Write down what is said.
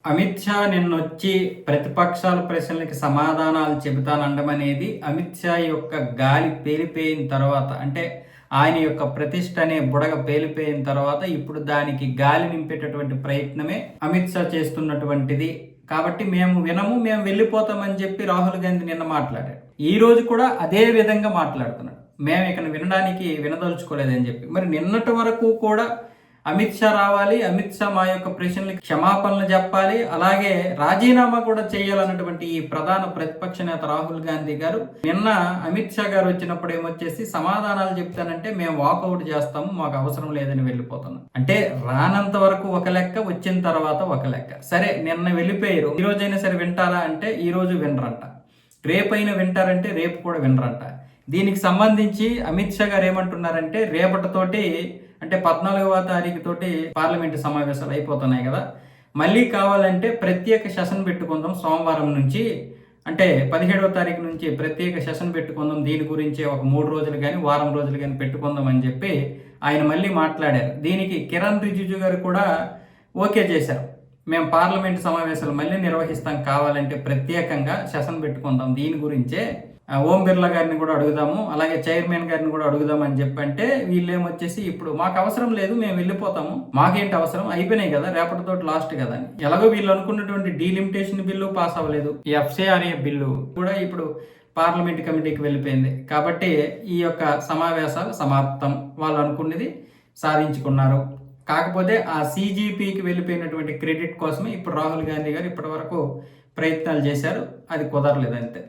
అమిత్ షా నిన్నొచ్చి ప్రతిపక్షాల ప్రశ్నలకి సమాధానాలు చెబుతాననడం అనేది అమిత్ షా యొక్క గాలి పేలిపోయిన తర్వాత, అంటే ఆయన యొక్క ప్రతిష్ట అనే బుడగ పేలిపోయిన తర్వాత ఇప్పుడు దానికి గాలి నింపేటటువంటి ప్రయత్నమే అమిత్ షా చేస్తున్నటువంటిది. కాబట్టి మేము వెళ్ళిపోతామని చెప్పి రాహుల్ గాంధీ నిన్న మాట్లాడారు. ఈ రోజు కూడా అదే విధంగా మాట్లాడుతున్నాడు. మేము ఇక వినదలుచుకోలేదని చెప్పి. మరి నిన్నటి వరకు కూడా అమిత్ షా రావాలి, అమిత్ షా మా యొక్క ప్రశ్నలకి క్షమాపణలు చెప్పాలి, అలాగే రాజీనామా కూడా చేయాలన్నటువంటి ఈ ప్రధాన ప్రతిపక్ష నేత రాహుల్ గాంధీ గారు నిన్న అమిత్ షా గారు వచ్చినప్పుడు ఏమొచ్చేసి సమాధానాలు చెప్తానంటే మేము వాకౌట్ చేస్తాము, మాకు అవసరం లేదని వెళ్ళిపోతున్నాం. అంటే రానంత వరకు ఒక లెక్క, వచ్చిన తర్వాత ఒక లెక్క. సరే నిన్న వెళ్ళిపోయారు, ఈ రోజైనా సరే వింటారా అంటే ఈ రోజు వినరంట, రేపైనా వింటారంటే రేపు కూడా వినరంట. దీనికి సంబంధించి అమిత్ షా గారు ఏమంటున్నారంటే రేపటితోటి అంటే 14వ తారీఖు తోటి పార్లమెంటు సమావేశాలు అయిపోతున్నాయి కదా, మళ్ళీ కావాలంటే ప్రత్యేక సెషన్ పెట్టుకుందాం సోమవారం నుంచి, అంటే 17వ తారీఖు నుంచి ప్రత్యేక సెషన్ పెట్టుకుందాం, దీని గురించి ఒక 3 రోజులు కానీ వారం రోజులు కానీ పెట్టుకుందాం అని చెప్పి ఆయన మళ్ళీ మాట్లాడారు. దీనికి కిరణ్ రిజిజు గారు కూడా ఓకే చేశారు. మేము పార్లమెంటు సమావేశాలు మళ్ళీ నిర్వహిస్తాం, కావాలంటే ప్రత్యేకంగా సెషన్ పెట్టుకుందాం, దీని గురించే ఓం బిర్లా గారిని కూడా అడుగుదాము, అలాగే చైర్మన్ గారిని కూడా అడుగుదాం అని చెప్పంటే వీళ్ళేమొచ్చేసి ఇప్పుడు మాకు అవసరం లేదు, మేము వెళ్ళిపోతాము, మాకేంటి అవసరం, అయిపోయినాయి కదా, రేపటితో లాస్ట్ కదా అని. ఎలాగో వీళ్ళు అనుకున్నటువంటి డీలిమిటేషన్ బిల్లు పాస్ అవ్వలేదు, ఈ ఎఫ్సిఆర్ఏ బిల్లు కూడా ఇప్పుడు పార్లమెంట్ కమిటీకి వెళ్ళిపోయింది. కాబట్టి ఈ యొక్క సమావేశాలు సమాప్తం, వాళ్ళు అనుకున్నది సాధించుకున్నారు. కాకపోతే ఆ సిజిపికి వెళ్ళిపోయినటువంటి క్రెడిట్ కోసమే ఇప్పుడు రాహుల్ గాంధీ గారు ఇప్పటి వరకు ప్రయత్నాలు చేశారు, అది కుదరలేదు అంతే.